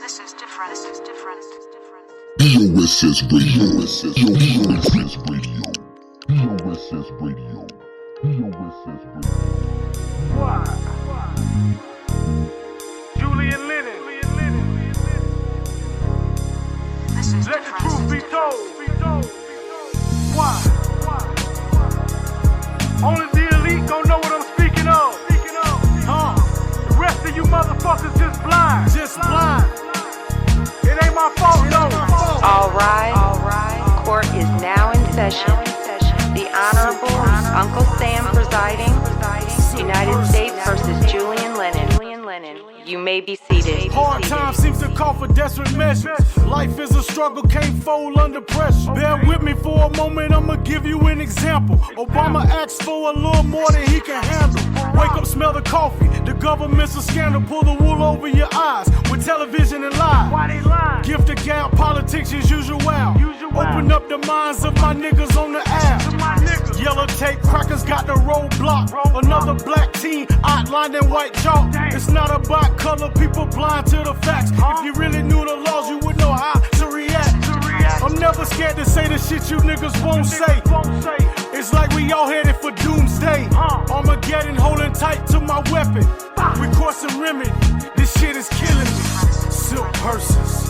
This is different. This is different. B.O.S.S. Radio. B.O.S.S. Radio. B.O.S.S. Radio. B.O.S.S. Radio. Why? Julian Lennon. This is Let the different. truth be told. Why? Only the elite gon' know what I'm speaking of. The rest of you motherfuckers just blind. It ain't my fault though. All right. Court is now in session. The Honorable Uncle Sam presiding. United States versus Julian Lennon. You may be seated. Hard times seems to call for desperate measures. Life is a struggle, can't fold under pressure. Bear with me for a moment, I'ma give you an example. Obama asked for a little more than he can handle. Wake up, smell the coffee, the government's a scandal. Pull the wool over your eyes with television and lies. Why they lie? Give the gap politics as usual. Open up the minds of my niggas on the app. Yellow tape crackers got the roadblock. Another black teen outlined in white chalk. It's not about color, people blind to the facts. If you really knew the laws, you would know how to react. I'm never scared to say the shit you niggas won't say. It's like we all headed for doomsday. Armageddon holding tight to my weapon. Recourse and remedy, this shit is killing me. Silk purses.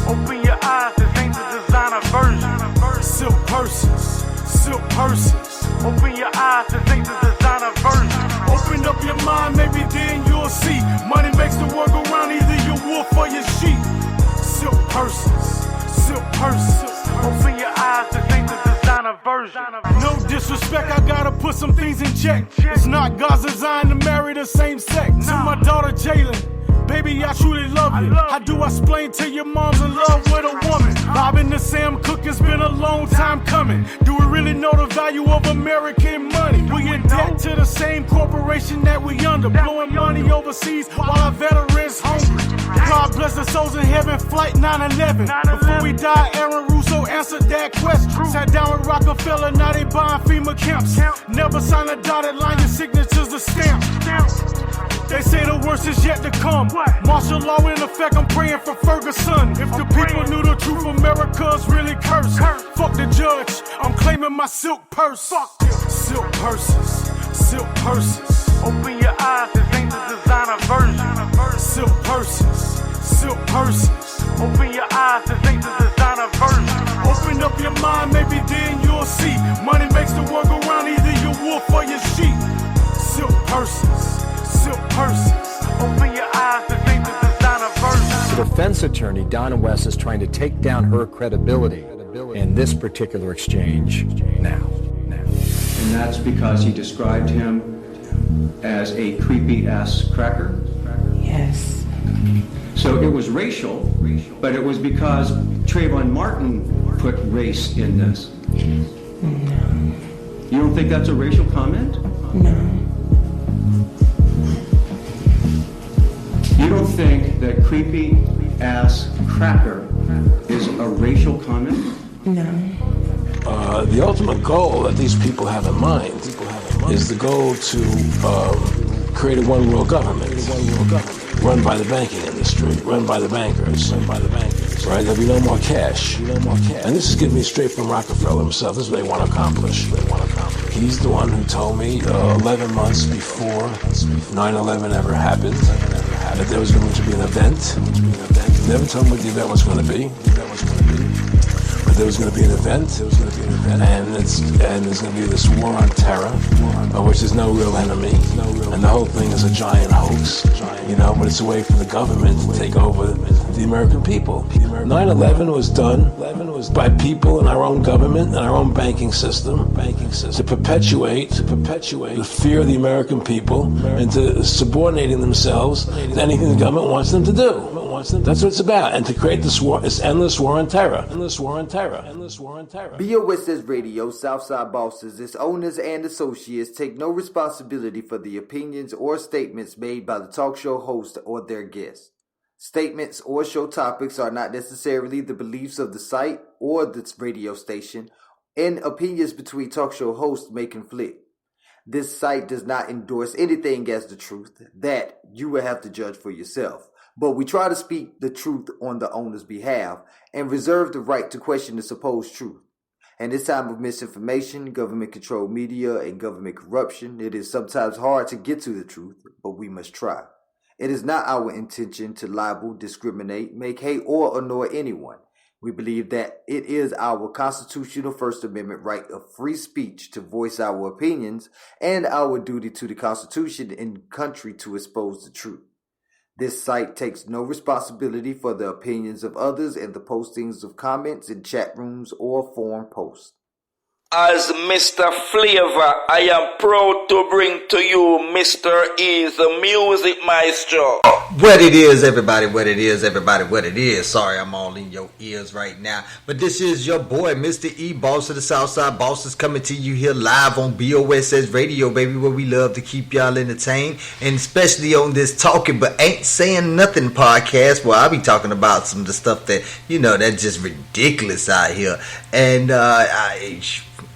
Open your eyes, this ain't the designer version. Silk purses. Open your eyes, this ain't the designer version. Open up your mind, maybe then you'll see. Money makes the world go round, either your wolf or your sheep. Silk purses. Open your eyes, this ain't the designer version. No disrespect, I gotta put some things in check. It's not God's design to marry the same sex. To my daughter Jalen, baby, I truly love you. How do I explain to your mom's in love with a woman? Bobbing the Sam Cooke, it's been a long time coming. Do we really know the value of American money? We in debt to the same corporation that we under. Blowing money overseas while our veterans hungry. God bless the souls in heaven, flight 9/11. Before we die, Aaron Russo answered that question. Sat down with Rockefeller, now they buying FEMA camps. Never sign a dotted line, your signature's a stamp. They say the worst is yet to come. Martial law in effect, I'm praying for Ferguson. If the people knew the truth, America's really cursed. Fuck the judge, I'm claiming my silk purse. Silk purses. Open your eyes, this ain't the designer version. Silk purses. Open your eyes, this ain't the designer version. Open up your mind, maybe then you'll see. Money makes the world go round, either your wolf or your sheep. Silk purses. Open your eyes, this ain't the designer version. The defense attorney, Donna West, is trying to take down her credibility in this particular exchange now. And that's because he described him as a creepy-ass cracker? Yes. So it was racial, but it was because Trayvon Martin put race in this. No. You don't think that's a racial comment? No. You don't think that creepy-ass cracker is a racial comment? No. The ultimate goal that these people have in mind is the goal to create a one-world government, run by the banking industry, run by the bankers, right? There'll be no more cash. And this is giving me straight from Rockefeller himself. This is what they want to accomplish. He's the one who told me 11 months before 9/11 ever happened that there was going to be an event. Never told me what the event was going to be. But there was going to be an event, and there's going to be this war on terror, of which there's no real enemy, and the whole thing is a giant hoax, but it's a way for the government to take over the American people. 9/11 was done by people in our own government and our own banking system to perpetuate the fear of the American people and to subordinating themselves to anything the government wants them to do. That's what it's about, and to create this endless war on terror. B.O.S.S. Radio, Southside bosses, its owners and associates take no responsibility for the opinions or statements made by the talk show host or their guests. Statements or show topics are not necessarily the beliefs of the site or the radio station, and opinions between talk show hosts may conflict. This site does not endorse anything as the truth. That you will have to judge for yourself. but we try to speak the truth on the owner's behalf and reserve the right to question the supposed truth. In this time of misinformation, government-controlled media, and government corruption, it is sometimes hard to get to the truth, but we must try. It is not our intention to libel, discriminate, make hate, or annoy anyone. We believe that it is our constitutional First Amendment right of free speech to voice our opinions and our duty to the Constitution and country to expose the truth. This site takes no responsibility for the opinions of others and the postings of comments in chat rooms or forum posts. As Mr. Flavor, I am proud to bring to you Mr. E, the music maestro. What it is, everybody, what it is, everybody, what it is. Sorry, I'm all in your ears right now. But this is your boy, Mr. E, boss of the Southside Bosses, coming to you here live on B.O.S.S radio, baby, where we love to keep y'all entertained. And especially on this Talking But Ain't Saying Nothing podcast, where I be talking about some of the stuff that, that's just ridiculous out here. And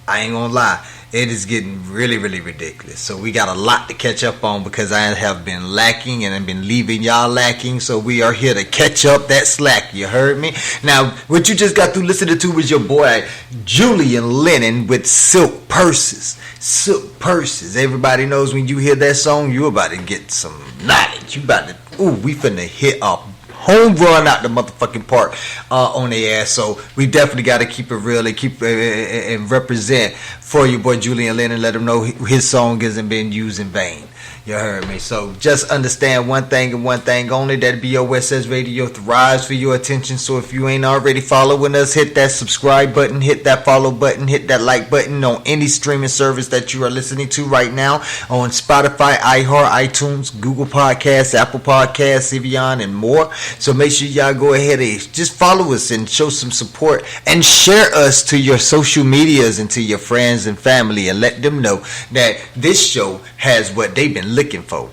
I ain't gonna lie, it is getting really, really ridiculous. So we got a lot to catch up on because I have been lacking and I've been leaving y'all lacking. So we are here to catch up that slack. You heard me? Now, what you just got through listening to was your boy Julian Lennon with Silk Purses. Silk Purses. Everybody knows when you hear that song, you about to get some knowledge. You about to, we finna hit a home run out the motherfucking park on their ass. So we definitely got to keep it real and keep and represent for your boy Julian Lennon. Let him know his song isn't being used in vain. You heard me. So just understand one thing and one thing only, that B.O.S.S radio thrives for your attention. So if you ain't already following us, hit that subscribe button, hit that follow button, hit that like button on any streaming service that you are listening to right now, on Spotify, iHeart, iTunes, Google Podcasts, Apple Podcasts, Sebi, and more. So make sure y'all go ahead and just follow us and show some support and share us to your social medias and to your friends and family, and let them know that this show has what they've been looking for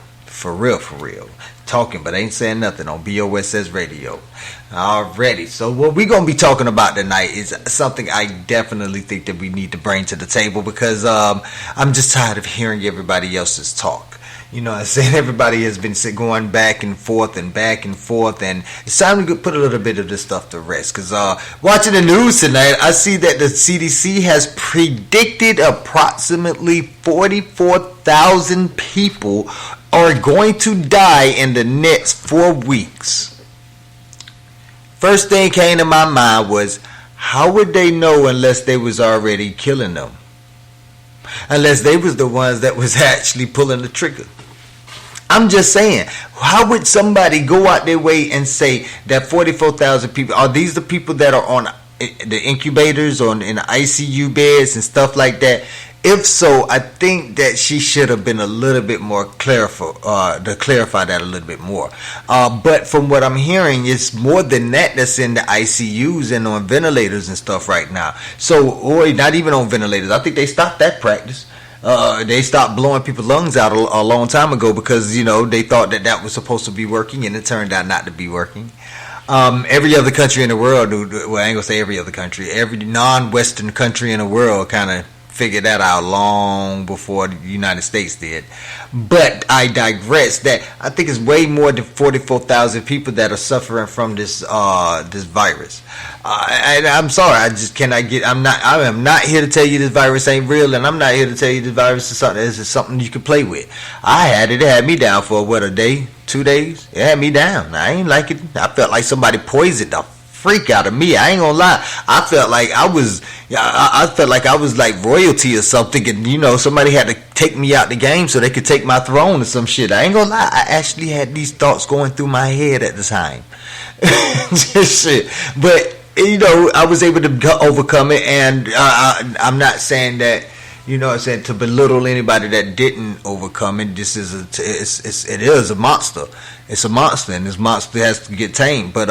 real. Talking but ain't saying nothing on B.O.S.S radio. Already. So what we're going to be talking about tonight is something I definitely think that we need to bring to the table, because I'm just tired of hearing everybody else's talk. You know what I'm saying? Everybody has been going back and forth, and it's time to put a little bit of this stuff to rest. Because watching the news tonight, I see that the CDC has predicted approximately 44,000 people are going to die in the next 4 weeks. First thing came to my mind was, how would they know unless they was already killing them? Unless they was the ones that was actually pulling the trigger. I'm just saying, how would somebody go out their way and say that 44,000 people, are these the people that are on the incubators, in the ICU beds and stuff like that? If so, I think that she should have been a little bit more to clarify that a little bit more. But from what I'm hearing, it's more than that that's in the ICUs and on ventilators and stuff right now. So, or not even on ventilators. I think they stopped that practice. They stopped blowing people's lungs out a long time ago because, they thought that was supposed to be working, and it turned out not to be working. Every other country in the world, well, I ain't gonna say every other country, every non-Western country in the world kind of figured that out long before the United States did. But I digress. That I think it's way more than 44,000 people that are suffering from this virus. And I'm sorry, I just cannot get. I am not here to tell you this virus ain't real, and I'm not here to tell you this virus is something you can play with. I had it. It had me down for a day, 2 days. It had me down. I ain't like it. I felt like somebody poisoned the freak out of me. I ain't gonna lie. I felt like I was like royalty or something, and somebody had to take me out the game so they could take my throne or some shit. I ain't gonna lie. I actually had these thoughts going through my head at the time. Just shit. But I was able to overcome it, and I'm not saying that. To belittle anybody that didn't overcome it. This is it is a monster. It's a monster, and this monster has to get tamed. But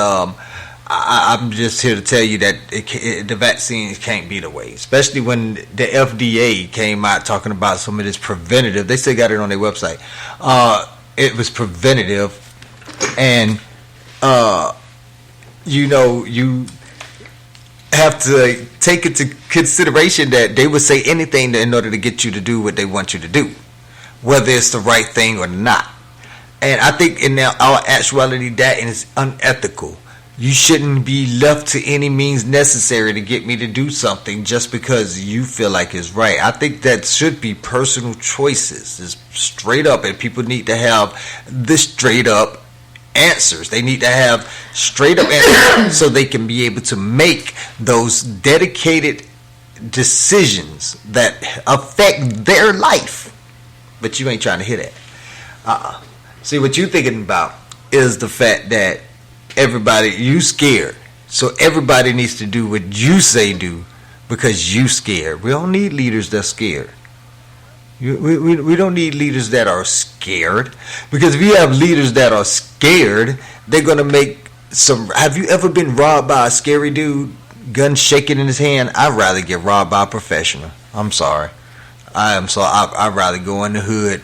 I'm just here to tell you that the vaccines can't be the way, especially when the FDA came out talking about some of this preventative. They still got it on their website. It was preventative, and you have to take into consideration that they would say anything in order to get you to do what they want you to do, whether it's the right thing or not. And I think in our actuality, that is unethical. You shouldn't be left to any means necessary to get me to do something just because you feel like it's right. I think that should be personal choices. It's straight up, and people need to have the straight up answers. They need to have straight up answers so they can be able to make those dedicated decisions that affect their life. But you ain't trying to hear that. See, what you thinking about is the fact that you scared, so everybody needs to do what you say do because you scared. We don't need leaders that's scared. We don't need leaders that are scared, because if you have leaders that are scared, they're gonna make some. Have you ever been robbed by a scary dude, gun shaking in his hand? I'd rather get robbed by a professional. I'm sorry. I'd rather go in the hood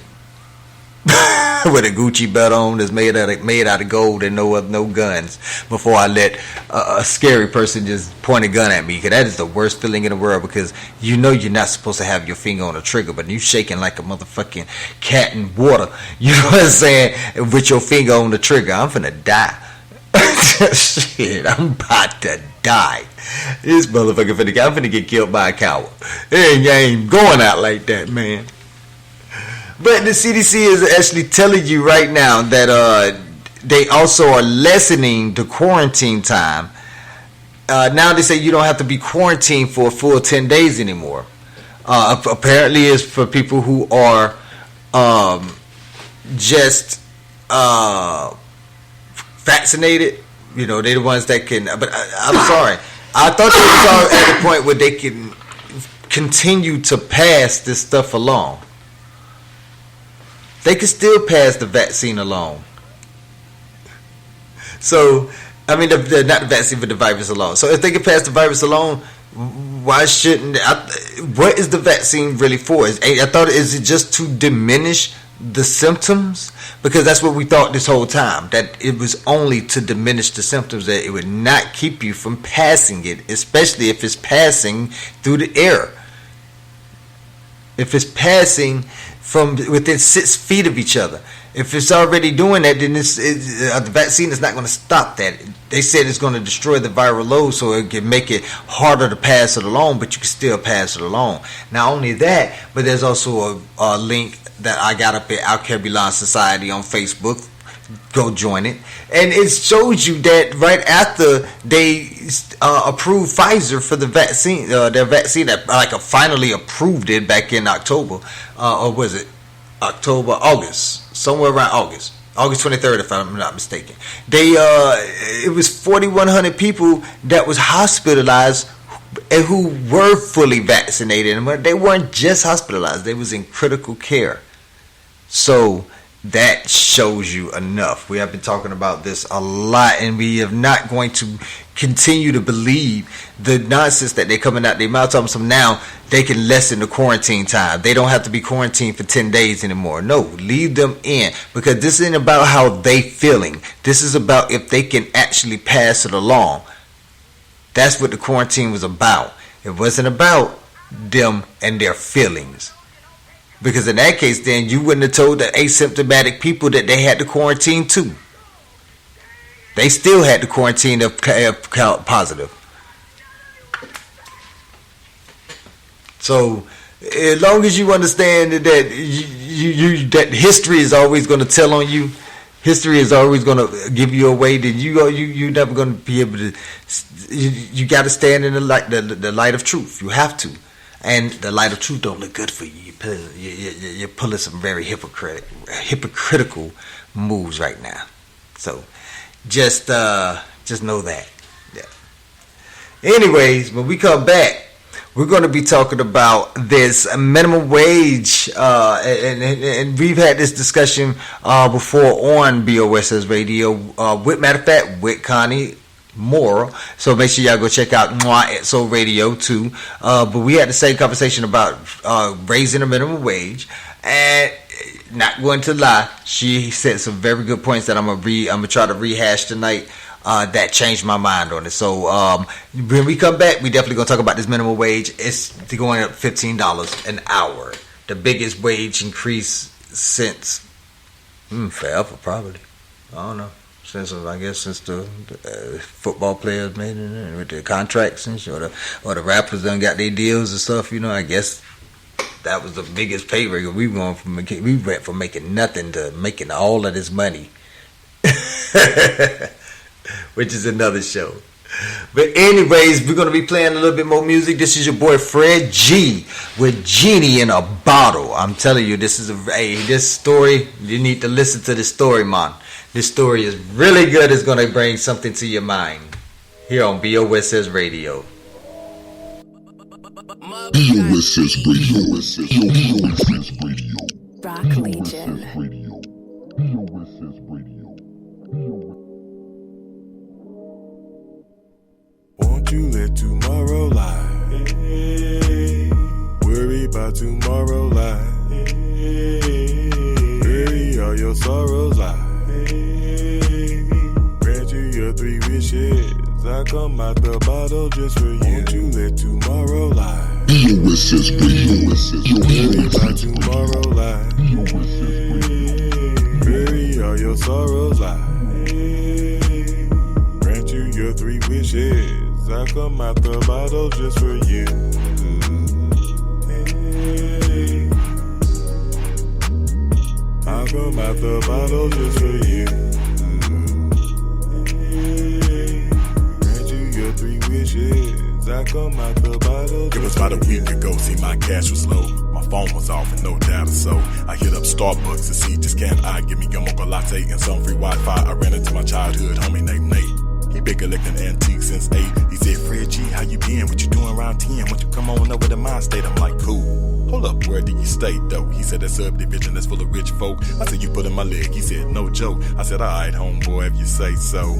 with a Gucci belt on that's made out of gold and no guns before I let a scary person just point a gun at me, because that is the worst feeling in the world, because you know you're not supposed to have your finger on the trigger, but you shaking like a motherfucking cat in water, you know what I'm saying, with your finger on the trigger. I'm finna die. Shit, I'm about to die. This motherfucker I'm finna get killed by a coward. I ain't going out like that, man. But the CDC is actually telling you right now that they also are lessening the quarantine time. Now they say you don't have to be quarantined for a full 10 days anymore. Apparently it's for people who are just vaccinated. You know, they're the ones that can. But I'm sorry. I thought they was at the point where they can continue to pass this stuff along. They can still pass the vaccine along. So, I mean, not the vaccine, but the virus alone. So, if they can pass the virus alone, why shouldn't? What is the vaccine really for? Is it just to diminish the symptoms? Because that's what we thought this whole time, that it was only to diminish the symptoms, that it would not keep you from passing it, especially if it's passing through the air. If it's passing from within 6 feet of each other. If it's already doing that, then the vaccine is not going to stop that. They said it's going to destroy the viral load, so it can make it harder to pass it along, but you can still pass it along. Not only that, but there's also a link that I got up at Alkebulan Society on Facebook. Go join it. And it shows you that right after they approved Pfizer for the vaccine, their vaccine that finally approved it back in October, or was it August, somewhere around August 23rd, if I'm not mistaken. It was 4,100 people that was hospitalized and who were fully vaccinated, and they weren't just hospitalized; they was in critical care. So that shows you enough. We have been talking about this a lot, and we are not going to continue to believe the nonsense that they're coming out their mouth talking. So now they can lessen the quarantine time. They don't have to be quarantined for 10 days anymore. No, leave them in, because this isn't about how they feeling. This is about if they can actually pass it along. That's what the quarantine was about. It wasn't about them and their feelings. Because in that case, then you wouldn't have told the asymptomatic people that they had to quarantine too. They still had to quarantine if positive. So, as long as you understand that that history is always going to tell on you, history is always going to give you away, then you're never going to be able to. You got to stand in the light of truth. You have to. And the light of truth don't look good for you. You're pulling some very hypocritical moves right now. So just know that. Yeah. Anyways, when we come back, we're going to be talking about this minimum wage, and we've had this discussion before on B.O.S.S radio. Matter of fact, with Connie Moore. So make sure y'all go check out cuaght radio too. But we had the same conversation about raising the minimum wage, and not going to lie, she said some very good points that I'm gonna try to rehash tonight. That changed my mind on it. So when we come back, we definitely gonna talk about this minimum wage. It's going up $15 an hour, the biggest wage increase since Forever, probably. I don't know. Since the football players made it with the contracts and shit, or the rappers done got their deals and stuff, I guess that was the biggest pay rate. We went from making nothing to making all of this money, which is another show. But anyways, we're gonna be playing a little bit more music. This is your boy Fred G with Genie in a Bottle. I'm telling you, this story. You need to listen to this story, man. This story is really good. It's gonna bring something to your mind here on B.O.S.S. Radio. B.O.S.S. Radio. B.O.S.S. Radio. Rock Legion. B.O.S.S. Radio. Won't you let tomorrow lie? Worry about tomorrow lie. Bury all your sorrows lie. Grant you your 3 wishes. I come out the bottle just for you. Won't you let tomorrow lie? B.O.S.S. Radio. Worry about tomorrow lie. Bury all your sorrows lie. Grant you your 3 wishes. I come out the bottle just for you. I come out the bottle just for you. Grant you your 3 wishes. I come out the bottle. It was about a week ago. See, my cash was low. My phone was off and no data, so I hit up Starbucks to see just can I give me a mocha latte and some free Wi-Fi. I ran into my childhood homie named Nate. He been collecting antiques since 8. He said, Fred G, how you been? What you doing around 10? Won't you come on over to my state? I'm like, cool. Hold up, where do you stay, though? He said, that subdivision that's full of rich folk. I said, you put in my leg. He said, no joke. I said, alright, homeboy, if you say so.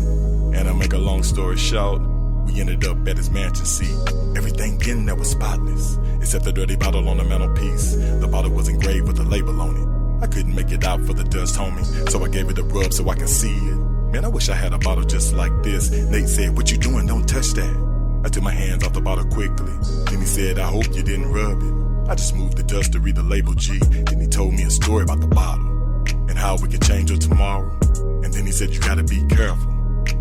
And I make a long story short, we ended up at his mansion seat. Everything in there was spotless, except the dirty bottle on the mantelpiece. The bottle was engraved with a label on it. I couldn't make it out for the dust, homie, so I gave it a rub so I can see it. Man, I wish I had a bottle just like this. Nate said, what you doing? Don't touch that. I took my hands off the bottle quickly. Then he said, I hope you didn't rub it. I just moved the dust to read the label G. Then he told me a story about the bottle and how we could change her tomorrow. And then he said, you gotta be careful,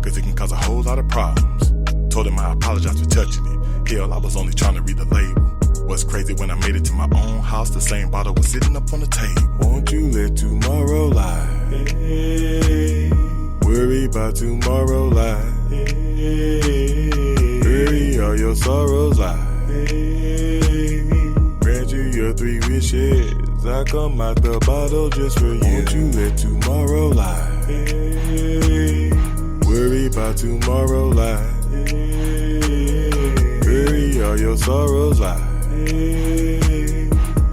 cause it can cause a whole lot of problems. Told him I apologized for touching it. Hell, I was only trying to read the label. What's crazy, when I made it to my own house, the same bottle was sitting up on the table. Won't you let tomorrow lie? Worry about tomorrow lie. Bury all your sorrows lie. Grant you your 3 wishes. I come out the bottle just for you. Won't you let tomorrow lie? Worry about tomorrow lie. Bury all your sorrows lie.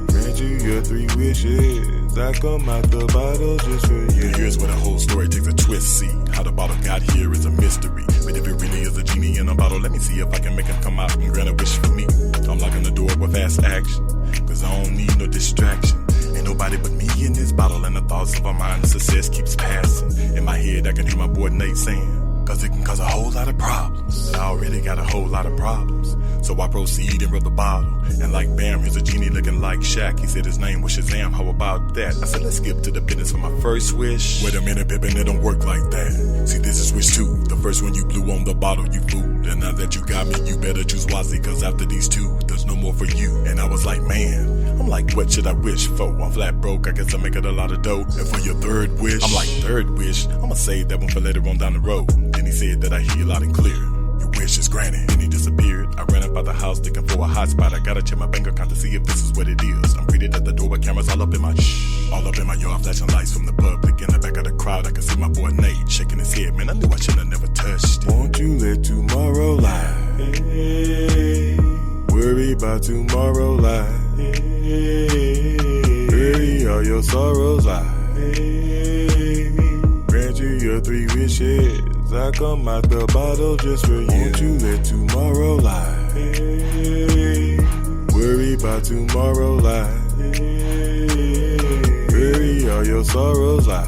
Grant you your 3 wishes. I come out the bottle just for you. Here's where the whole story takes a twist. See, how the bottle got here is a mystery. But if it really is a genie in a bottle, let me see if I can make him come out and grant a wish for me. I'm locking the door with fast action, cause I don't need no distraction. Ain't nobody but me in this bottle, and the thoughts of a mind success keeps passing. In my head I can hear my boy Nate saying, cause it can cause a whole lot of problems. I already got a whole lot of problems. So I proceed and rub the bottle. And like bam, here's a genie looking like Shaq. He said his name was Shazam, how about that? I said, let's skip to the business for my first wish. Wait a minute, Pippin, it don't work like that. See, this is wish 2. The first one you blew on the bottle, you fooled. And now that you got me, you better choose wisely, cause after these 2, there's no more for you. And I was like, man, I'm like, what should I wish for? I'm flat broke, I guess I'm making a lot of dough. And for your 3rd wish, I'm like, 3rd wish, I'ma save that one for later on down the road. And he said that I hear you loud and clear. Your wish is granted. Then he disappeared. I ran up out the house looking for a hot spot. I gotta check my bank account to see if this is what it is. I'm greeted at the door with cameras all up in my all up in my yard, flashing lights from the public. In the back of the crowd, I can see my boy Nate shaking his head. Man, I knew I should have never touched it. Won't you let tomorrow lie? Worry about tomorrow lie. Bury all your sorrows lie. Grant you your 3 wishes. I come out the bottle just for you. Won't you let tomorrow lie? Worry about tomorrow lie. Bury all your sorrows lie.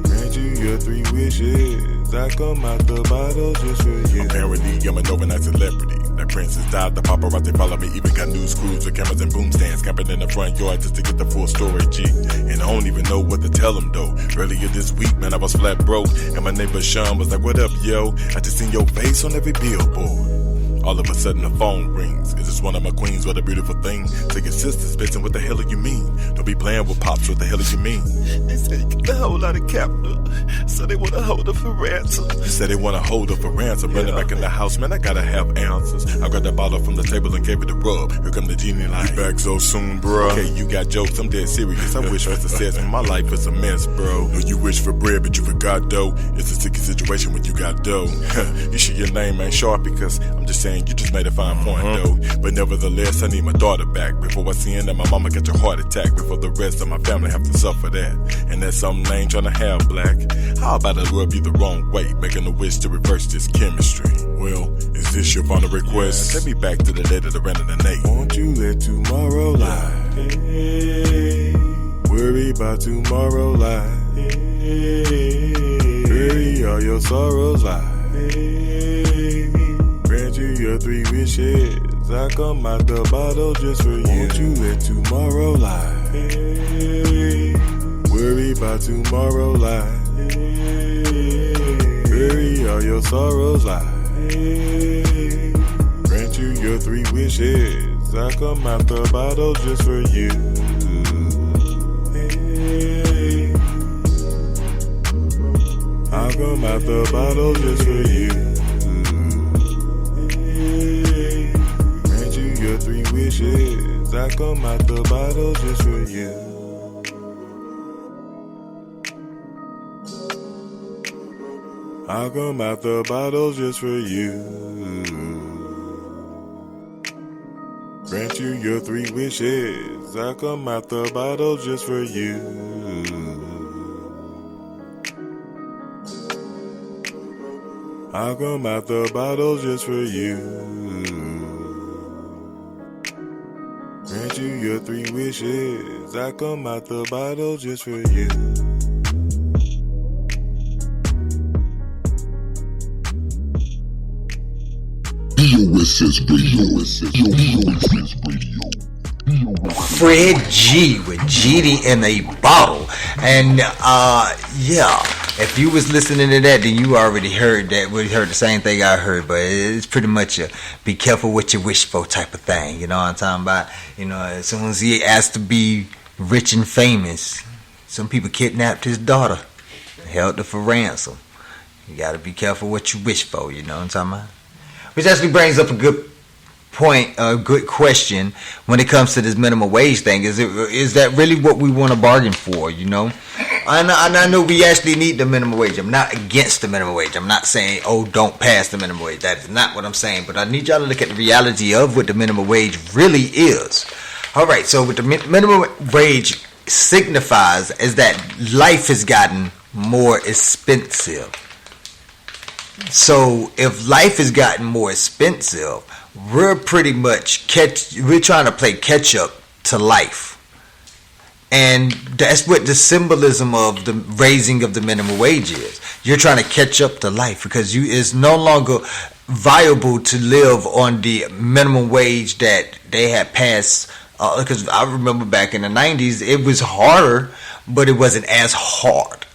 Grant you your 3 wishes. I come out the bottle just for you. Apparently I'm an overnight celebrity. That princess died, the paparazzi follow me. Even got news crews with cameras and boom stands camping in the front yard just to get the full story, G. And I don't even know what to tell them, though. Earlier this week, man, I was flat broke. And my neighbor Sean was like, what up, yo? I just seen your face on every billboard. All of a sudden the phone rings. Is this one of my queens? What a beautiful thing. Take your sister's bitchin', what the hell do you mean? Don't be playing with pops, what the hell do you mean? They say you get a whole lot of capital, so they wanna hold her for ransom. You said they wanna hold her for ransom. Running back in the house, man, I gotta have answers. I grabbed the bottle from the table and gave it a rub. Here come the genie like, you back so soon, bruh. Okay, you got jokes, I'm dead serious. I wish for success, man, my life is a mess, bro. No, you wish for bread, but you forgot dough. It's a sticky situation when you got dough. You sure your name ain't sharp? Because I'm just saying, you just made a fine point, though. But nevertheless, I need my daughter back. Before I see that my mama catch a heart attack. Before the rest of my family have to suffer that. And that's something I ain't tryna have, black. How about I rub you the wrong way, making a wish to reverse this chemistry? Well, is this your final request? Take me back to the letter that ran in the night. Won't you let tomorrow lie? Hey, worry about tomorrow lie. Hey, bury all your sorrows lie. Hey, grant you your 3 wishes. I come out the bottle just for you. Won't you let tomorrow lie? Hey, worry about tomorrow lie. Hey, bury all your sorrows lie. Hey, grant you your 3 wishes. I come out the bottle just for you. Hey, I come out the bottle just for you. Your 3 wishes, I come out the bottle just for you. I come out the bottle just for you. Grant you your 3 wishes, I come out the bottle just for you. I come out the bottle just for you. Grant you your 3 wishes. I come out the bottle just for you. B.O.S.S. Radio. Fred G with GD in a bottle. And yeah, if you was listening to that, then you already heard that. We heard the same thing I heard, but it's pretty much a be careful what you wish for type of thing. You know what I'm talking about? You know, as soon as he asked to be rich and famous, some people kidnapped his daughter, held her for ransom. You got to be careful what you wish for. You know what I'm talking about? Which actually brings up a good point, a good question when it comes to this minimum wage thing. Is that really what we want to bargain for? You know, and I know we actually need the minimum wage. I'm not against the minimum wage. I'm not saying, oh, don't pass the minimum wage. That is not what I'm saying. But I need y'all to look at the reality of what the minimum wage really is. All right, so what the minimum wage signifies is that life has gotten more expensive. So if life has gotten more expensive, we're pretty much we're trying to play catch up to life. And that's what the symbolism of the raising of the minimum wage is. You're trying to catch up to life because it's no longer viable to live on the minimum wage that they had passed. Because I remember back in the 90s, it was harder, but it wasn't as hard.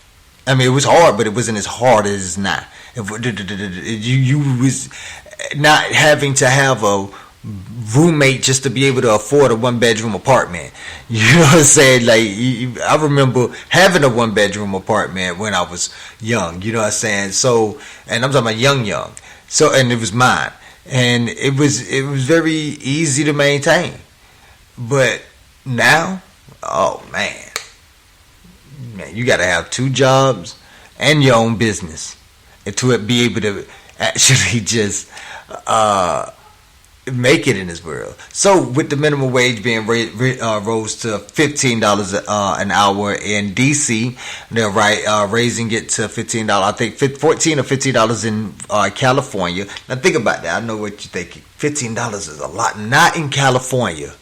I mean, it was hard, but it wasn't as hard as it's now. You was not having to have a roommate just to be able to afford a 1-bedroom apartment. You know what I'm saying? Like, I remember having a 1-bedroom apartment when I was young. You know what I'm saying? So, and I'm talking about young. So, and it was mine, and it was very easy to maintain. But now, oh man, you got to have 2 jobs and your own business to be able to actually just make it in this world. So with the minimum wage being rose to $15 an hour in DC, they're raising it to $15. I think $14 or $15 in California. Now think about that. I know what you're thinking. $15 is a lot. Not in California.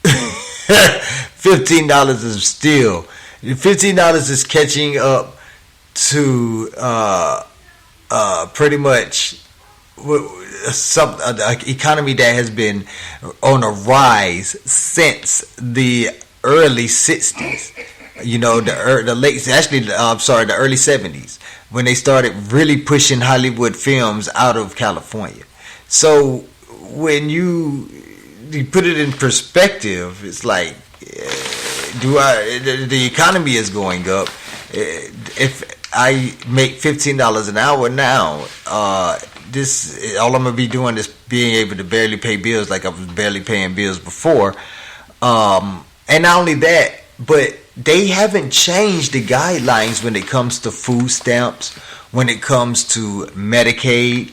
$15 is still. $15 is catching up to pretty much economy that has been on a rise since the early 60s. You know, the early 70s, when they started really pushing Hollywood films out of California. So when you put it in perspective, it's like, the economy is going up. If I make $15 an hour now, all I'm gonna be doing is being able to barely pay bills like I was barely paying bills before. And not only that, but they haven't changed the guidelines when it comes to food stamps, when it comes to Medicaid.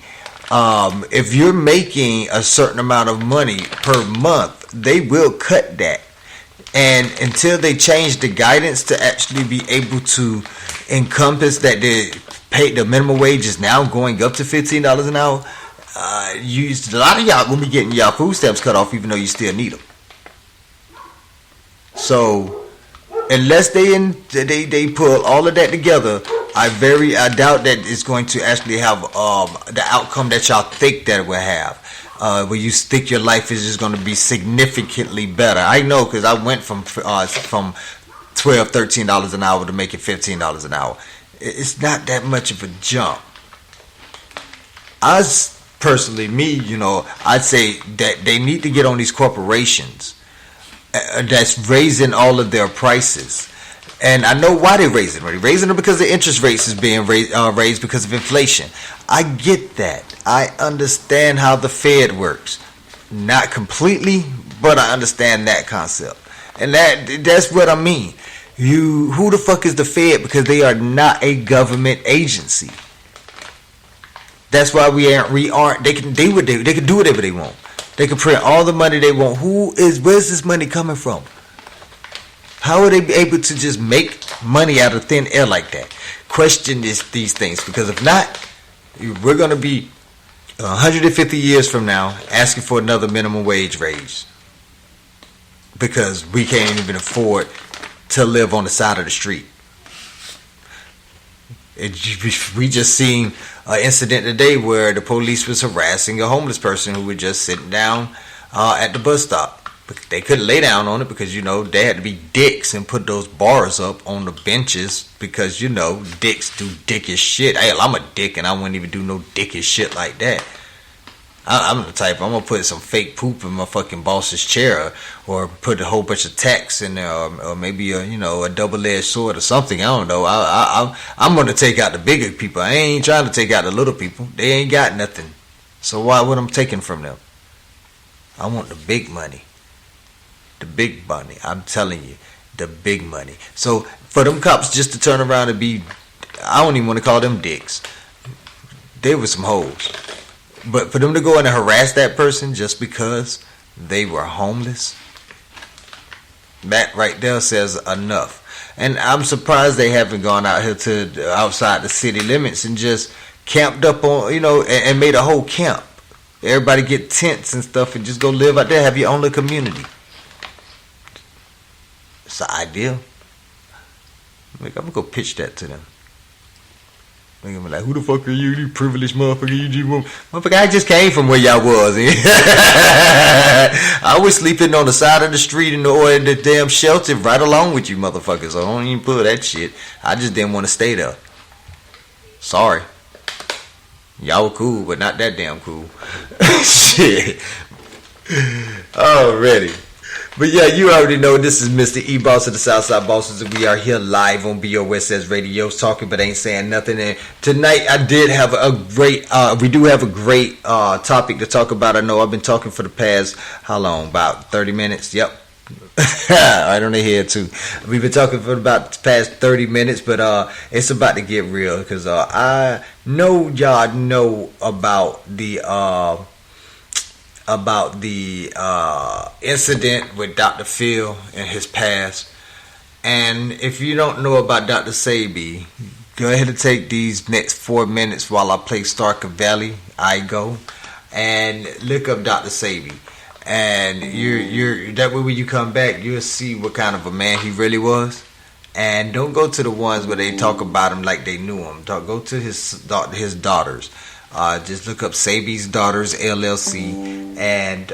If you're making a certain amount of money per month, they will cut that. And until they change the guidance to actually be able to encompass that the minimum wage is now going up to $15 an hour, a lot of y'all gonna be getting y'all food stamps cut off, even though you still need them. So unless they pull all of that together, I doubt that it's going to actually have the outcome that y'all think that it will have. Where you think your life is just going to be significantly better. I know, because I went from $12, $13 an hour to making $15 an hour. It's not that much of a jump. Personally, I'd say that they need to get on these corporations that's raising all of their prices. And I know why they're raising them. They're raising them because the interest rates is being raised because of inflation. I get that. I understand how the Fed works. Not completely, but I understand that concept. And that's what I mean. Who the fuck is the Fed? Because they are not a government agency. That's why we aren't. They can do whatever they want. They can print all the money they want. Where's this money coming from? How are they able to just make money out of thin air like that? Question these things, because if not, we're going to be 150 years from now asking for another minimum wage raise because we can't even afford to live on the side of the street. We just seen an incident today where the police was harassing a homeless person who was just sitting down at the bus stop. They couldn't lay down on it because, they had to be dicks and put those bars up on the benches because, dicks do dickish shit. Hell, I'm a dick and I wouldn't even do no dickish shit like that. I'm the type, I'm going to put some fake poop in my fucking boss's chair or put a whole bunch of tacks in there or maybe a double-edged sword or something. I don't know. I'm going to take out the bigger people. I ain't trying to take out the little people. They ain't got nothing. So why would I'm taking from them? I want the big money. The big money. I'm telling you, the big money. So for them cops just to turn around and be, I don't even want to call them dicks. They were some hoes. But for them to go in and harass that person just because they were homeless, that right there says enough. And I'm surprised they haven't gone out here to outside the city limits and just camped up on, and made a whole camp. Everybody get tents and stuff and just go live out there. Have your own little community. It's an idea. I'm gonna go pitch that to them. I'm gonna be like, who the fuck are you? You privileged motherfucker. Motherfucker, I just came from where y'all was. I was sleeping on the side of the street in the damn shelter right along with you motherfuckers. So I don't even pull that shit. I just didn't want to stay there. Sorry. Y'all were cool, but not that damn cool. Shit. Already. But yeah, you already know this is Mr. E-Boss of the Southside Bosses, and we are here live on B.O.S.S. Radio, talking but ain't saying nothing. And tonight we do have a great topic to talk about. I know I've been talking for the past, how long? About 30 minutes? Yep. Right on the head too. We've been talking for about the past 30 minutes, but it's about to get real because I know y'all know about the incident with Dr. Phil and his past. And if you don't know about Dr. Sebi, go ahead and take these next 4 minutes while I play Starker Valley. I go and look up Dr. Sebi. And you're that way when you come back, you'll see what kind of a man he really was. And don't go to the ones where they talk about him like they knew him. Go to his daughters. Just look up Sebi's Daughters LLC and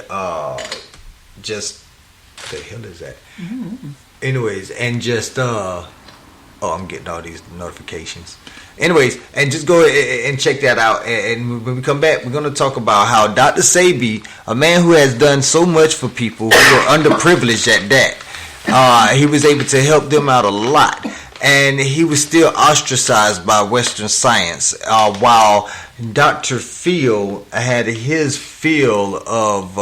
just what the hell is that? Mm-hmm. Anyways, and just I'm getting all these notifications. Anyways, and just go and check that out. And when we come back, we're going to talk about how Dr. Sebi, a man who has done so much for people who are underprivileged at that, he was able to help them out a lot. And he was still ostracized by Western science, while Dr. Phil had his field of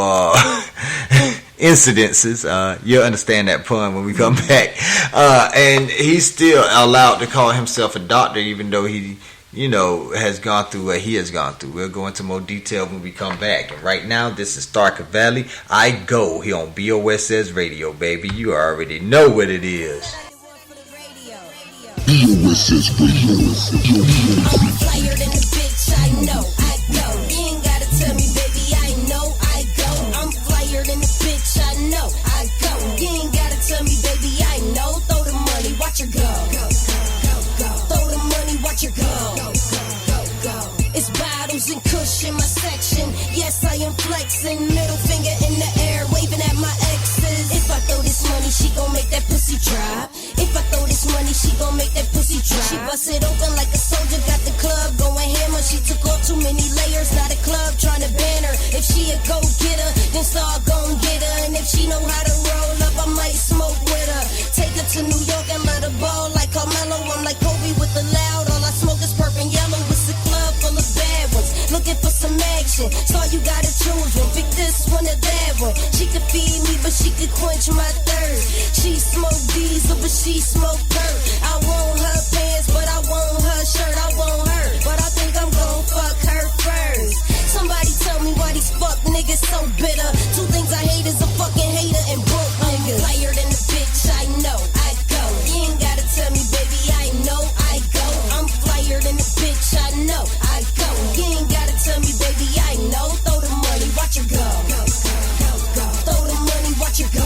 incidences. You'll understand that pun when we come back. And he's still allowed to call himself a doctor, even though he, has gone through what he has gone through. We'll go into more detail when we come back. And right now, this is Starker Valley. I go here on B.O.S.S Radio, baby. You already know what it is. B.O.S.S Radio. I'm flyer than the bitch, I know, I go. You ain't gotta tell me, baby, I know, I go. I'm flyer than the bitch, I know, I go. You ain't gotta tell me, baby, I know. Throw the money, watch her go. Throw the money, watch her go. It's bottles and kush in my section. Yes, I am flexing. Middle finger in the air, waving at my exes. If I throw this money, she gon' make that pussy drop. If I throw this money, she gon' make that pussy drop. She bust it open like a soldier, got the club going hammer. She took off too many layers, not a club trying to ban her. If she a go-getter, then Star gon' get her. And if she know how to roll up, I might smoke with her. Take her to New York and let her ball like Carmelo. I'm like Kobe with the loud. All I smoke is purple and yellow. It's a club full of bad ones, looking for some action. So you gotta choose one, pick this one or that one. She could feed me, but she could quench my thirst. She smoke diesel, but she smoke dirt. I want her pants, but I want her shirt. I want her, but I think I'm gon' fuck her first. Somebody tell me why these fuck niggas so bitter. Two things I hate is a fucking hater and broke niggas. I'm flyer than the bitch, I know, I go. You ain't gotta tell me, baby, I know, I go. I'm flyer than the bitch, I know, I go. You ain't gotta tell me, baby, I know. Throw the money, watch her go. Throw the money, watch her go.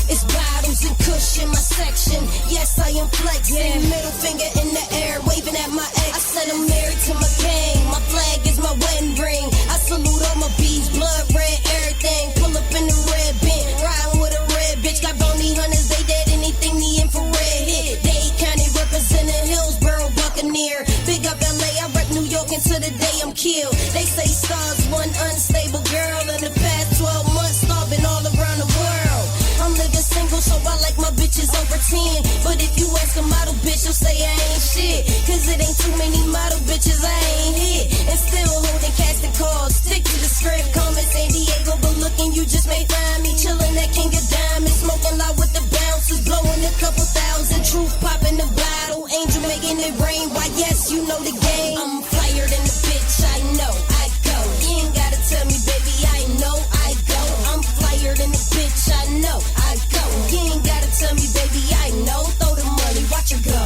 It's bottles and kush in my section. Yes, I am flexing. Middle finger in the air, waving at my ex. I said I'm married to my king. My flag is my wedding ring. I salute all my bees, blood red, everything. Pull up in the red bin, riding with a red bitch. Got bounty hunters, they dead. Anything the infrared hit. Dade County representing Hillsborough Buccaneer. Big up LA, I rep New York until the day I'm killed. They say stars one unstable girl. In the past 12 months, starving all around the world. I'm living single, so I like my bitches over 10. But if you ask a model bitch, she'll say I ain't shit. Cause it ain't too many model bitches I ain't hit. And still holding casting calls. Stick to the script, come in San Diego, but looking you just may find me chilling at King of Diamonds, smoking loud with the bouncers, blowing a couple thousand. Truth popping the bottle, angel making it rain. Why yes, you know the game. I'm flyer than the bitch, I know, I go. You ain't gotta tell me, baby, I know, I go. I'm flyer than the bitch, I know, I go. You ain't gotta tell me, baby, I know. Throw the money, watch her go.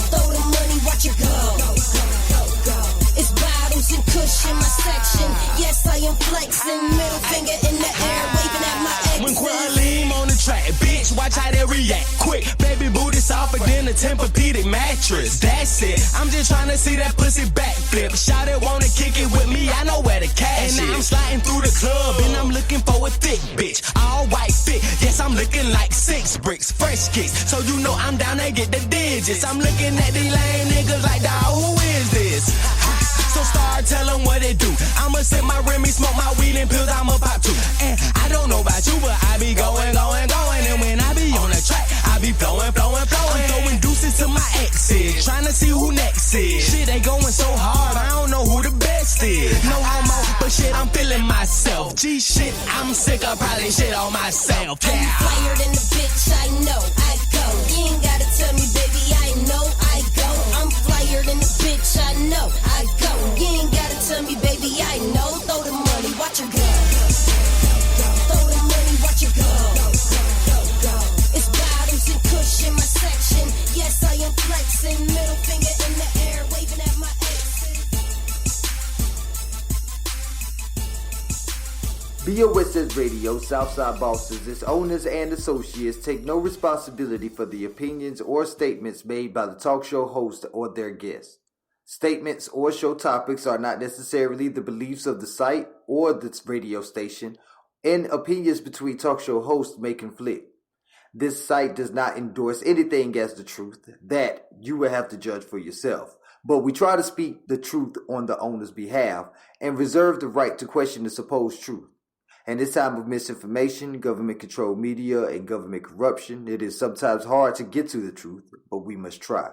Throw the money, watch her go. It's bottles and kush in my section. Yes, I am flexing. Middle finger in the air, waving at my exes. When Qualim on the track, bitch, watch how they react. Quick, baby booty softer than a Tempur-Pedic mattress. That's it. I'm just trying to see that pussy backflip. Shout it, wanna kick it with me? I know where the cash is. And I'm sliding through the club and I'm looking for a thick bitch, all white fit. Yes, I'm looking like 6 bricks, fresh kicks. So you know I'm down there get the digits. I'm looking at these lame niggas like, dawg, who is this? So start telling what it do. I'ma sip my Remy, smoke my weed and pills, I'ma pop too. And I don't know about you, but I be going. And when I be on the track, I be flowing. I'm throwing deuces to my exes, trying to see who next is. Shit, they going so hard, I don't know who the best is. No homo, but shit, I'm feeling myself. Gee, shit, I'm sick of probably shit on myself. Yeah. I'm flyer than the bitch, I know, I go. You ain't gotta tell me, baby, I know, I go. I'm flyer than the bitch, I know, I go. You ain't gotta tell me, baby, I know. Throw the money, watch her go. Throw the money, watch her go. It's bottles and kush in my section. Yes, I am flexing. Middle finger in the air, waving at my exes. B.O.S.S Radio, Southside Bosses, its owners and associates take no responsibility for the opinions or statements made by the talk show host or their guests. Statements or show topics are not necessarily the beliefs of the site or the radio station, and opinions between talk show hosts may conflict. This site does not endorse anything as the truth. That you will have to judge for yourself. But we try to speak the truth on the owner's behalf and reserve the right to question the supposed truth. In this time of misinformation, government-controlled media, and government corruption, it is sometimes hard to get to the truth, but we must try.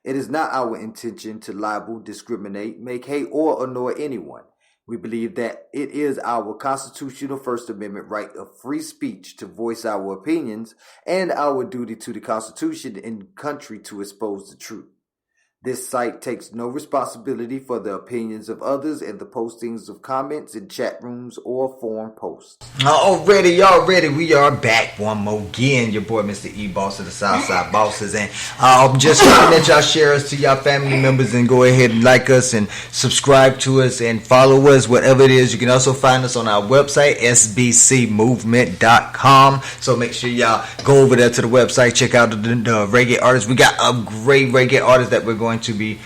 It is not our intention to libel, discriminate, make hate, or annoy anyone. We believe that it is our constitutional First Amendment right of free speech to voice our opinions and our duty to the Constitution and country to expose the truth. This site takes no responsibility for the opinions of others and the postings of comments in chat rooms or forum posts. Already, we are back one more again. Your boy, Mr. E-Boss of the Southside Bosses. And I'm just hoping that y'all share us to y'all family members and go ahead and like us and subscribe to us and follow us, whatever it is. You can also find us on our website, sbcmovement.com. So make sure y'all go over there to the website, check out the reggae artists. We got a great reggae artist that we're going to be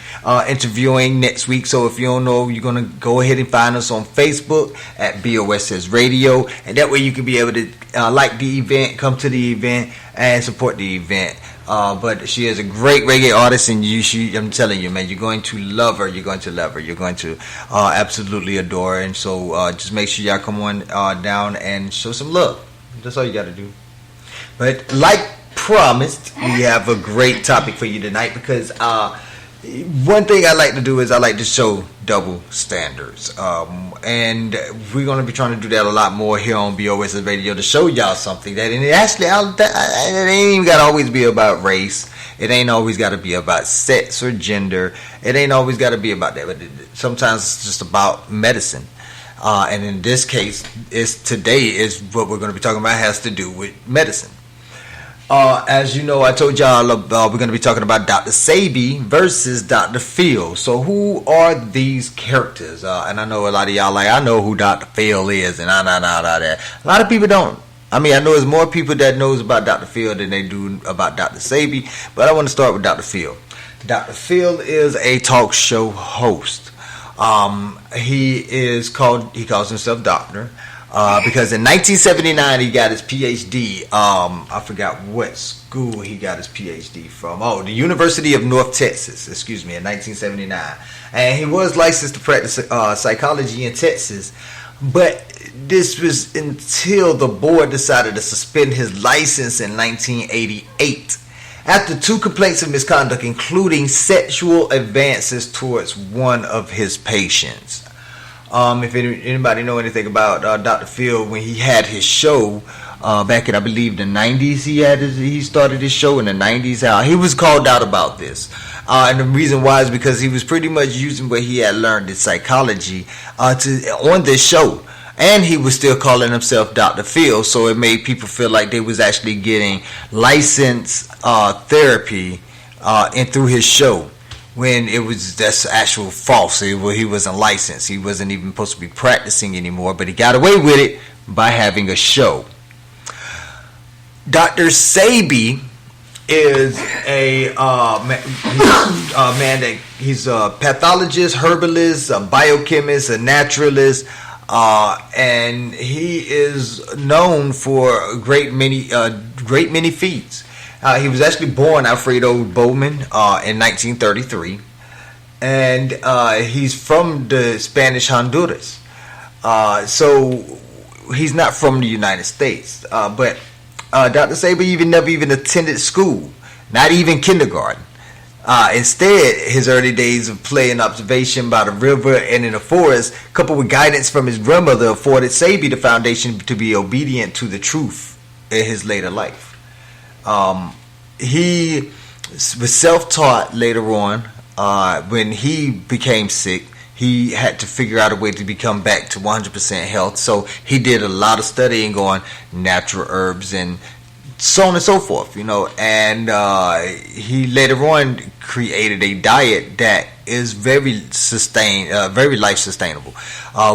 interviewing next week. So if you don't know, you're going to go ahead and find us on Facebook at B.O.S.S Radio, and that way you can be able to like the event, come to the event, and support the event. But she is a great reggae artist, and I'm telling you, man, you're going to love her. You're going to love her. You're going to absolutely adore her. And so just make sure y'all come on down and show some love. That's all you got to do. But like promised, we have a great topic for you tonight, because one thing I like to do is I like to show double standards, and we're going to be trying to do that a lot more here on B.O.S.S Radio, to show y'all something that, and it actually, it ain't even got to always be about race. It ain't always got to be about sex or gender. It ain't always got to be about that, but sometimes it's just about medicine. And in this case, today is what we're going to be talking about has to do with medicine. As you know, I told y'all we're going to be talking about Dr. Sebi versus Dr. Phil. So who are these characters? And I know a lot of y'all like, I know who Dr. Phil is, and that. A lot of people don't. I mean, I know there's more people that knows about Dr. Phil than they do about Dr. Sebi, but I want to start with Dr. Phil. Dr. Phil is a talk show host. He calls himself doctor. Because in 1979 he got his PhD. I forgot what school he got his PhD from. The University of North Texas. In 1979, and he was licensed to practice psychology in Texas. But this was until the board decided to suspend his license in 1988 after 2 complaints of misconduct, including sexual advances towards one of his patients. If anybody know anything about Dr. Phil, when he had his show back in, I believe, the 90s, he started his show in the 90s. He was called out about this, and the reason why is because he was pretty much using what he had learned in psychology on this show, and he was still calling himself Dr. Phil. So it made people feel like they was actually getting licensed therapy and through his show, when that's actual false. He wasn't licensed. He wasn't even supposed to be practicing anymore, but he got away with it by having a show. Dr. Sebi is a man that he's a pathologist, herbalist, a biochemist, a naturalist, and he is known for a great many feats. He was actually born Alfredo Bowman in 1933, and he's from the Spanish Honduras. So he's not from the United States. But Dr. Sebi never even attended school, not even kindergarten. Instead, his early days of play and observation by the river and in the forest, coupled with guidance from his grandmother, afforded Sebi the foundation to be obedient to the truth in his later life. He was self-taught later on. When he became sick, he had to figure out a way to become back to 100% health. So he did a lot of studying on natural herbs and so on and so forth, and he later on created a diet that is very life sustainable.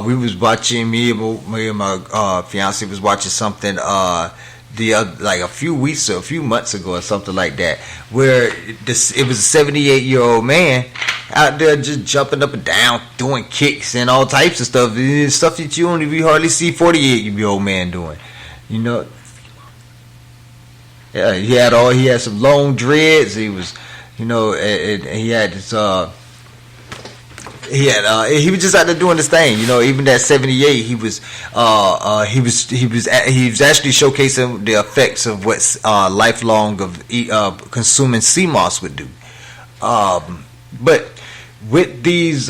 We was watching, me and my fiance was watching something like a few months ago or something like that, where it was a 78-year-old man, out there just jumping up and down, doing kicks and all types of stuff. Stuff that you don't even hardly see 48-year-old man doing. You know. Yeah, he had some long dreads. He was, you know, he had this. He was just out there doing this thing, you know. Even at 78, he was actually showcasing the effects of what lifelong of consuming sea moss would do. But with these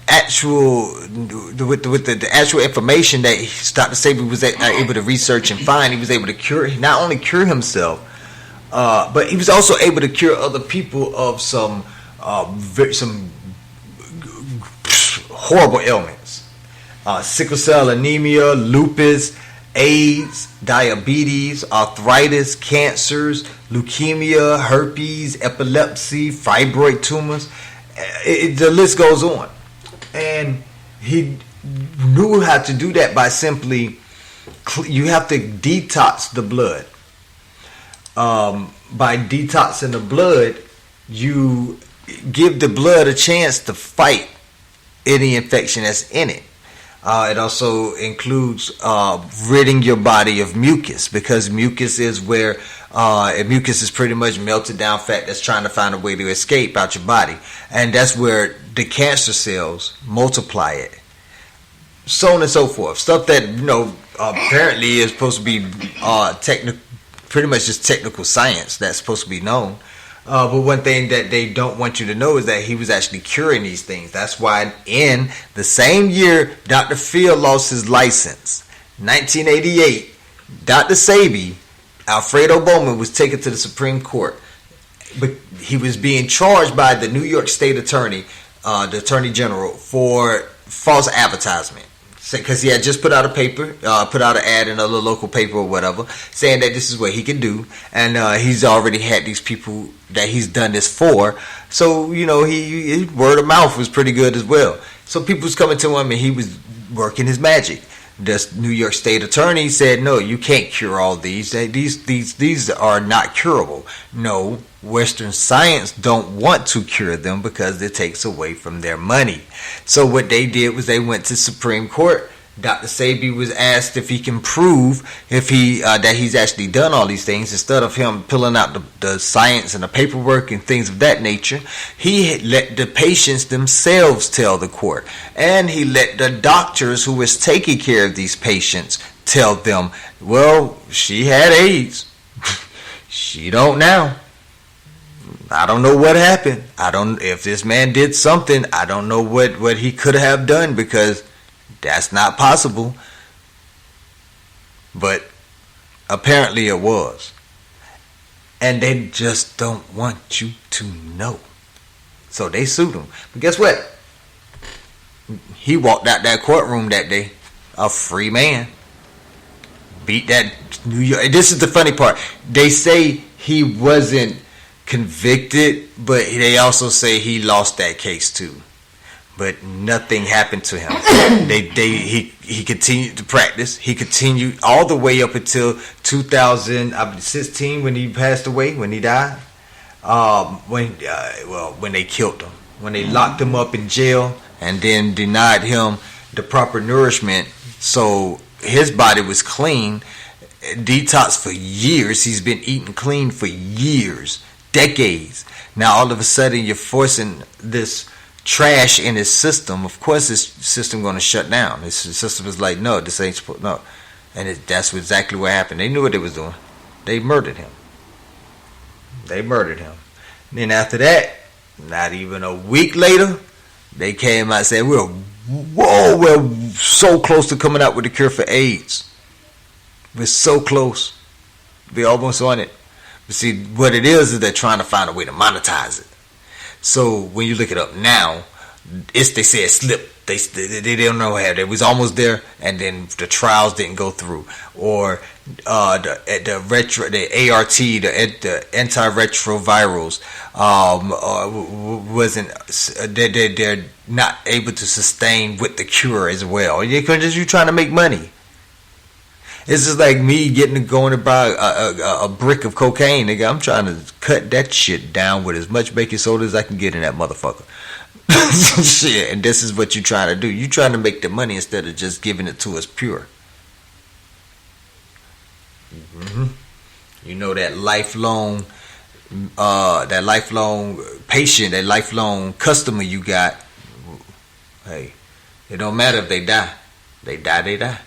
actual the actual information that Dr. Sebi was able to research and find, he was able to not only cure himself, but he was also able to cure other people of some horrible ailments. Sickle cell anemia, lupus, AIDS, diabetes, arthritis, cancers, leukemia, herpes, epilepsy, fibroid tumors. The list goes on. And he knew how to do that by simply, you have to detox the blood. By detoxing the blood, you give the blood a chance to fight any infection that's in it. It also includes ridding your body of mucus, because mucus is where mucus is pretty much melted down fat that's trying to find a way to escape out your body, and that's where the cancer cells multiply it. So on and so forth. Stuff that, you know, apparently is supposed to be pretty much just technical science that's supposed to be known. But one thing that they don't want you to know is that he was actually curing these things. That's why in the same year Dr. Phil lost his license, 1988, Dr. Sebi, Alfredo Bowman, was taken to the Supreme Court. But he was being charged by the New York State Attorney, the Attorney General, for false advertisement. Because he had just put out an ad in a little local paper or whatever, saying that this is what he can do, and he's already had these people that he's done this for. So, you know, his word of mouth was pretty good as well. So people was coming to him, and he was working his magic. The New York State Attorney said, "No, you can't cure all these. These are not curable. No, Western science don't want to cure them because it takes away from their money." So what they did was they went to Supreme Court. Dr. Sebi was asked if he can prove that he's actually done all these things. Instead of him pulling out the science and the paperwork and things of that nature, he let the patients themselves tell the court, and he let the doctors who was taking care of these patients tell them, "Well, she had AIDS. She don't now. I don't know what happened. If this man did something, I don't know what he could have done, because that's not possible." But apparently it was. And they just don't want you to know. So they sued him. But guess what? He walked out that courtroom that day a free man. Beat that New York. This is the funny part. They say he wasn't convicted, but they say he lost that case too. But nothing happened to him. He continued to practice. He continued all the way up until 2016 when he passed away, when he died. When they killed him, when they locked him up in jail and then denied him the proper nourishment, so his body was clean, detox for years. He's been eating clean for years, decades. Now all of a sudden you're forcing this trash in his system. Of course his system going to shut down. His system is like, no, this ain't supposed, no. And that's exactly what happened. They knew what they was doing. They murdered him. And then after that, not even a week later, they came out and said, we're so close to coming out with a cure for AIDS. We're so close. We're almost on it. But see, what it is they're trying to find a way to monetize it. So when you look it up now, they say it slipped. They don't know how. It was almost there, and then the trials didn't go through, or the ART, the antiretrovirals, wasn't. They're not able to sustain with the cure as well. Because you're trying to make money. It's just like me going to buy a brick of cocaine, nigga. I'm trying to cut that shit down with as much baking soda as I can get in that motherfucker. Shit, and this is what you're trying to do. You're trying to make the money instead of just giving it to us pure. Mm-hmm. You know, that lifelong patient, that lifelong customer you got. Hey, it don't matter if they die. They die.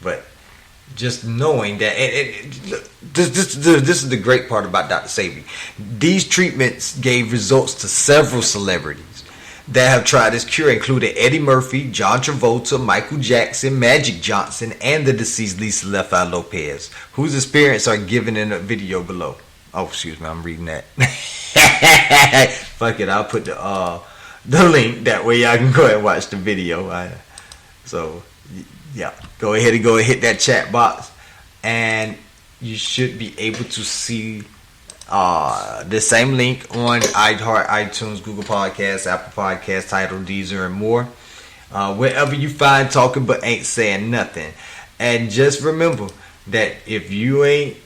But just knowing that, this is the great part about Dr. Sebi. These treatments gave results to several celebrities that have tried this cure, including Eddie Murphy, John Travolta, Michael Jackson, Magic Johnson, and the deceased Lisa Left-Eye Lopez, whose experience are given in a video below. Oh, excuse me, I'm reading that. Fuck it, I'll put the link, that way y'all can go ahead and watch the video. Yeah, go ahead and hit that chat box, and you should be able to see the same link on iHeart, iTunes, Google Podcasts, Apple Podcasts, Tidal, Deezer, and more. Wherever you find Talking But Ain't Saying Nothing. And just remember that if you ain't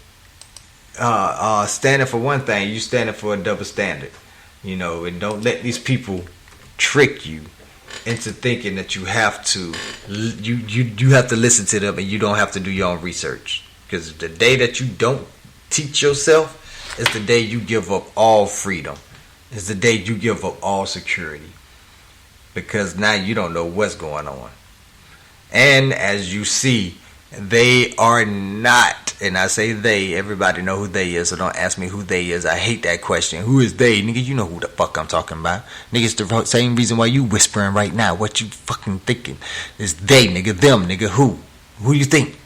standing for one thing, you standing for a double standard. You know, and don't let these people trick you into thinking that you have to listen to them and you don't have to do your own research. Because the day that you don't teach yourself is the day you give up all freedom. It's the day you give up all security. Because now you don't know what's going on. And as you see, they are not, and I say they, everybody know who they is, so don't ask me who they is. I hate that question. Who is they? Nigga, you know who the fuck I'm talking about. Nigga, it's the same reason why you whispering right now. What you fucking thinking? It's they, nigga, them, nigga, who? Who you think?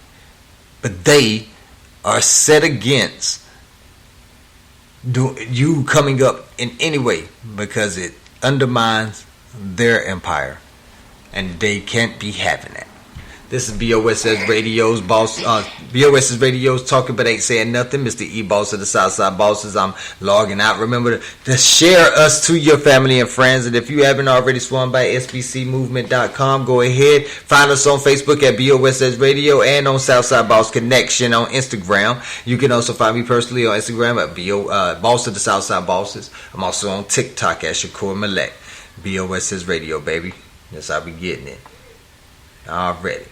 But they are set against you coming up in any way because it undermines their empire. And they can't be having that. This is B.O.S.S. Radio's B.O.S.S. Radio's Talking But Ain't Saying Nothing. Mr. E. Boss of the Southside Bosses. I'm logging out. Remember to share us to your family and friends. And if you haven't already swung by SBCmovement.com, go ahead. Find us on Facebook at B.O.S.S. Radio and on Southside Boss Connection on Instagram. You can also find me personally on Instagram at Boss of the Southside Bosses. I'm also on TikTok at Shakur Malek. B.O.S.S. Radio, baby. That's how we getting it. Already.